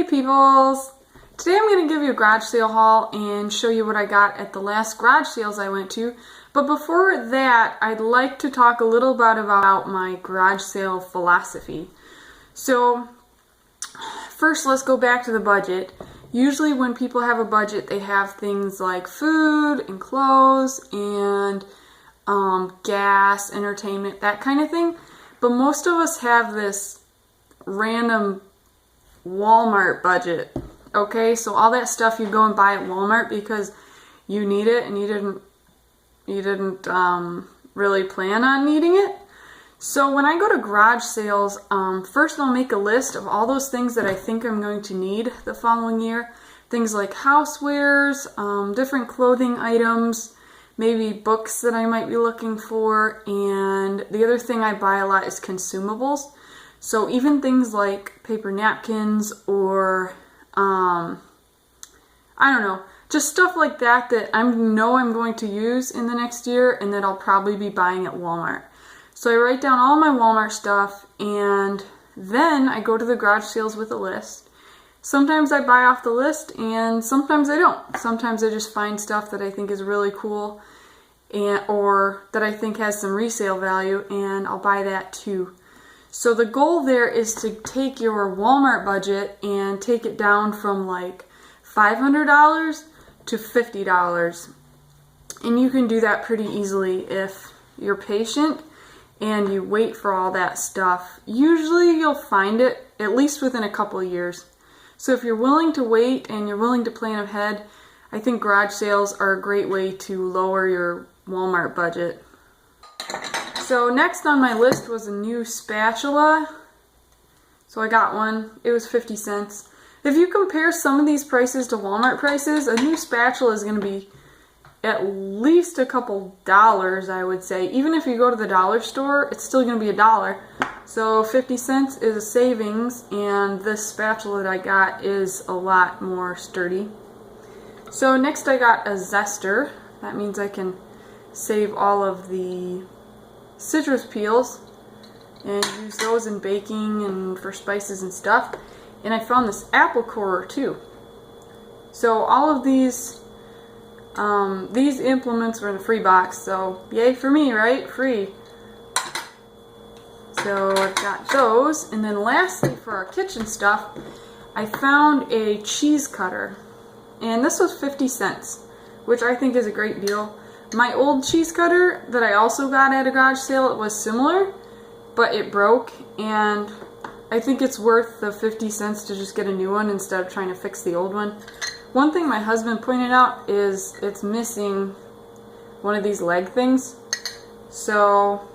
peoples! Today I'm going to give you a garage sale haul and show you what I got at the last garage sales I went to. But before that, I'd like to talk a little bit about my garage sale philosophy. So, first let's go back to the budget. Usually when people have a budget, they have things like food and clothes and gas, entertainment, that kind of thing. But most of us have this random Walmart budget. Okay, so all that stuff you go and buy at Walmart because you need it and you didn't really plan on needing it. So when I go to garage sales, first I'll make a list of all those things that I think I'm going to need the following year. Things like housewares, different clothing items, maybe books that I might be looking for, and the other thing I buy a lot is consumables. So even things like paper napkins or, I don't know, just stuff like that that I know I'm going to use in the next year and that I'll probably be buying at Walmart. So I write down all my Walmart stuff and then I go to the garage sales with a list. Sometimes I buy off the list and sometimes I don't. Sometimes I just find stuff that I think is really cool or that I think has some resale value and I'll buy that too. So the goal there is to take your Walmart budget and take it down from like $500 to $50. And you can do that pretty easily if you're patient and you wait for all that stuff. Usually you'll find it at least within a couple of years. So if you're willing to wait and you're willing to plan ahead, I think garage sales are a great way to lower your Walmart budget. So next on my list was a new spatula. So I got one. It was 50 cents. If you compare some of these prices to Walmart prices, a new spatula is going to be at least a couple dollars, I would say. Even if you go to the dollar store, it's still going to be $1. So 50 cents is a savings, and this spatula that I got is a lot more sturdy. So next I got a zester. That means I can save all of the citrus peels and use those in baking and for spices and stuff. And I found this apple corer too. So all of these implements were in a free box, so yay for me, right? Free. So I've got those. And then lastly, for our kitchen stuff, I found a cheese cutter. And this was 50 cents, which I think is a great deal. My old cheese cutter that I also got at a garage sale, it was similar, but it broke, and I think it's worth the 50 cents to just get a new one instead of trying to fix the old one. One thing my husband pointed out is it's missing one of these leg things, so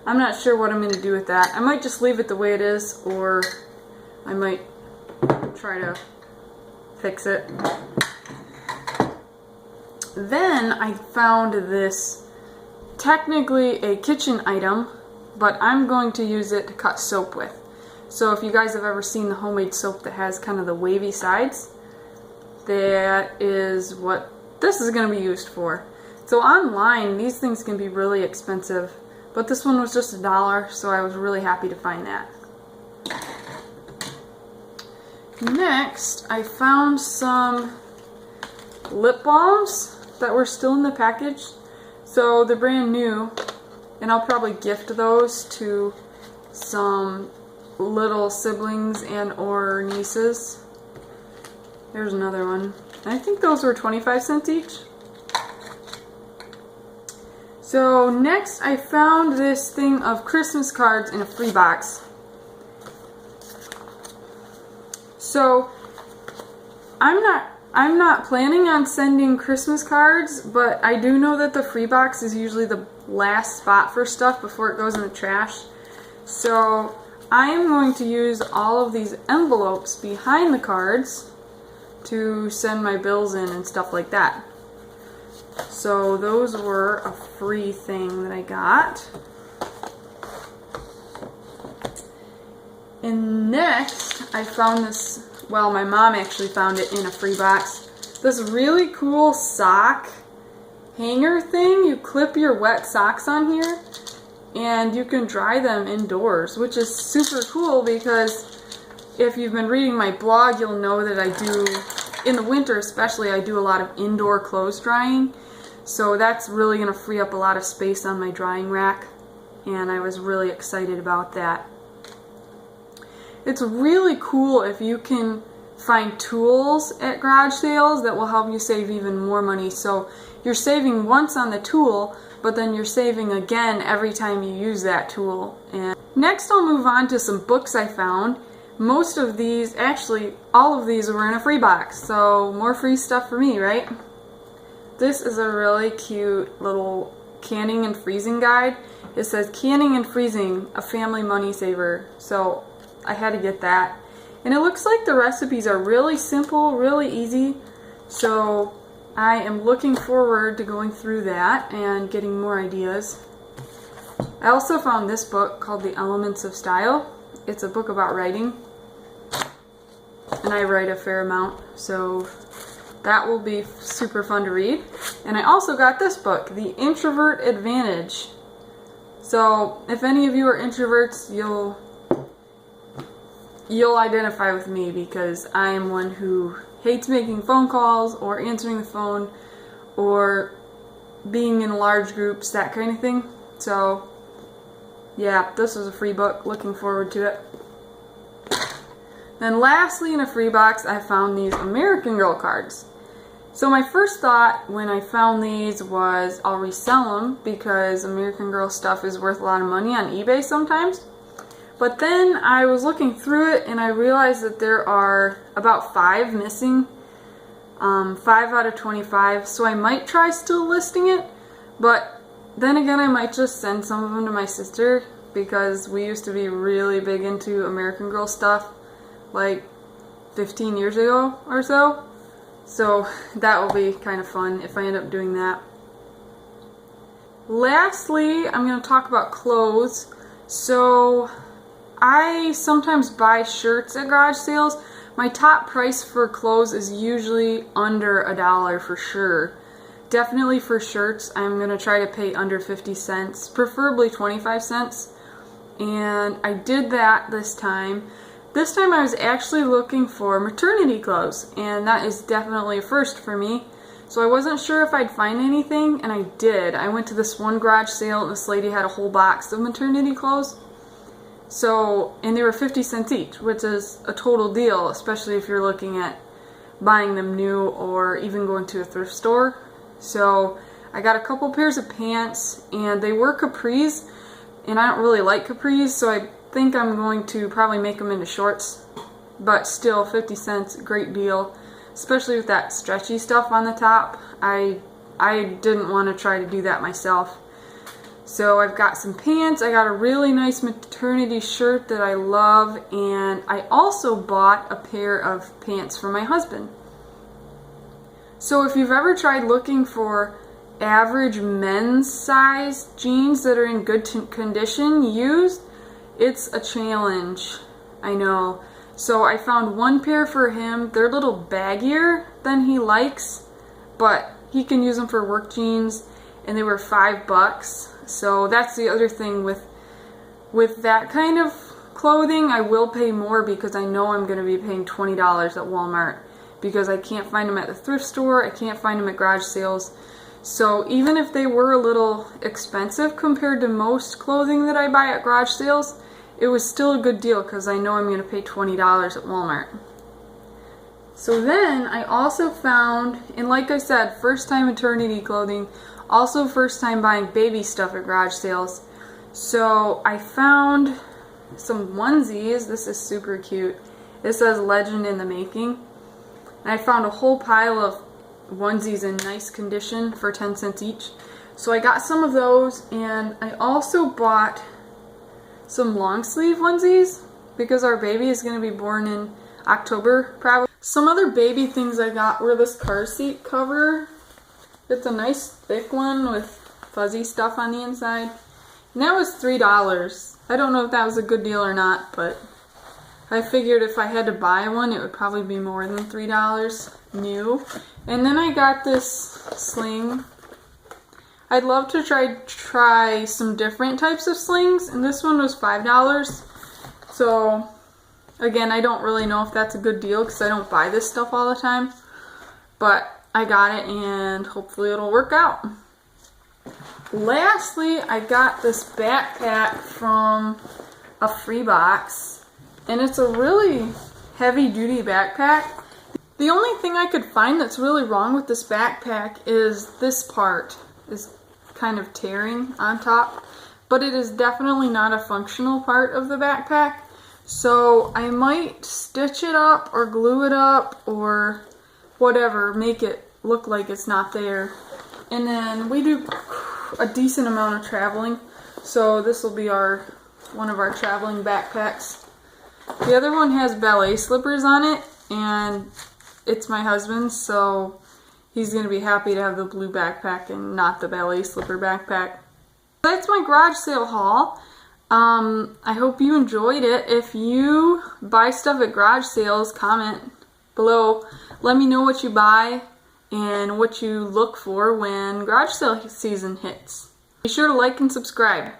I'm not sure what I'm going to do with that. I might just leave it the way it is, or I might try to fix it. Then I found this, technically a kitchen item, but I'm going to use it to cut soap with. So if you guys have ever seen the homemade soap that has kind of the wavy sides, that is what this is going to be used for. So online, these things can be really expensive, but this one was just $1, so I was really happy to find that. Next, I found some lip balms that were still in the package. So they're brand new, and I'll probably gift those to some little siblings and or nieces. There's another one. I think those were 25 cents each. So next I found this thing of Christmas cards in a free box. So I'm not planning on sending Christmas cards, but I do know that the free box is usually the last spot for stuff before it goes in the trash. So I am going to use all of these envelopes behind the cards to send my bills in and stuff like that. So those were a free thing that I got. And next I found this, well, my mom actually found it in a free box. This really cool sock hanger thing. You clip your wet socks on here and you can dry them indoors, which is super cool because if you've been reading my blog, you'll know that I do, in the winter especially, I do a lot of indoor clothes drying. So that's really going to free up a lot of space on my drying rack, and I was really excited about that. It's really cool if you can find tools at garage sales that will help you save even more money. So you're saving once on the tool, but then you're saving again every time you use that tool. And next I'll move on to some books I found. Most of these, actually all of these, were in a free box, so more free stuff for me, right? This is a really cute little canning and freezing guide. It says Canning and Freezing, a Family Money Saver. So I had to get that. And it looks like the recipes are really simple, really easy. So I am looking forward to going through that and getting more ideas. I also found this book called The Elements of Style. It's a book about writing. And I write a fair amount, so that will be super fun to read. And I also got this book, The Introvert Advantage. So if any of you are introverts, you'll identify with me, because I am one who hates making phone calls or answering the phone or being in large groups, that kind of thing. So yeah, this was a free book. Looking forward to it. Then lastly, in a free box, I found these American Girl cards. So my first thought when I found these was I'll resell them, because American Girl stuff is worth a lot of money on eBay sometimes. But then I was looking through it and I realized that there are about 5 missing. 5 out of 25. So I might try still listing it. But then again, I might just send some of them to my sister, because we used to be really big into American Girl stuff like 15 years ago or so. So that will be kind of fun if I end up doing that. Lastly, I'm going to talk about clothes. So I sometimes buy shirts at garage sales. My top price for clothes is usually under $1 for sure. Definitely for shirts, I'm going to try to pay under 50 cents, preferably 25 cents. And I did that this time. This time I was actually looking for maternity clothes, and that is definitely a first for me. So I wasn't sure if I'd find anything, and I did. I went to this one garage sale, and this lady had a whole box of maternity clothes. So, and they were 50 cents each, which is a total deal, especially if you're looking at buying them new or even going to a thrift store. So I got a couple pairs of pants, and they were capris, and I don't really like capris, so I think I'm going to probably make them into shorts. But still, 50 cents, great deal, especially with that stretchy stuff on the top. I didn't want to try to do that myself. So I've got some pants, I got a really nice maternity shirt that I love, and I also bought a pair of pants for my husband. So if you've ever tried looking for average men's size jeans that are in good condition used, it's a challenge, I know. So I found one pair for him. They're a little baggier than he likes, but he can use them for work jeans, and they were $5. So that's the other thing with that kind of clothing. I will pay more because I know I'm going to be paying $20 at Walmart, because I can't find them at the thrift store, I can't find them at garage sales. So even if they were a little expensive compared to most clothing that I buy at garage sales, it was still a good deal because I know I'm going to pay $20 at Walmart. So then I also found, and like I said, first time maternity clothing, also first time buying baby stuff at garage sales. So I found some onesies. This is super cute. It says Legend in the Making. And I found a whole pile of onesies in nice condition for 10 cents each. So I got some of those, and I also bought some long sleeve onesies because our baby is going to be born in October probably. Some other baby things I got were this car seat cover. It's a nice thick one with fuzzy stuff on the inside. And that was $3. I don't know if that was a good deal or not, but I figured if I had to buy one, it would probably be more than $3 new. And then I got this sling. I'd love to try some different types of slings, and this one was $5. So Again, I don't really know if that's a good deal because I don't buy this stuff all the time. But I got it and hopefully it'll work out. Lastly, I got this backpack from a free box. And it's a really heavy duty backpack. The only thing I could find that's really wrong with this backpack is this part is kind of tearing on top. But it is definitely not a functional part of the backpack. So I might stitch it up or glue it up or whatever, make it look like it's not there. And then we do a decent amount of traveling. So this will be one of our traveling backpacks. The other one has ballet slippers on it, and it's my husband's, so he's going to be happy to have the blue backpack and not the ballet slipper backpack. That's my garage sale haul. I hope you enjoyed it. If you buy stuff at garage sales, comment below. Let me know what you buy and what you look for when garage sale season hits. Be sure to like and subscribe.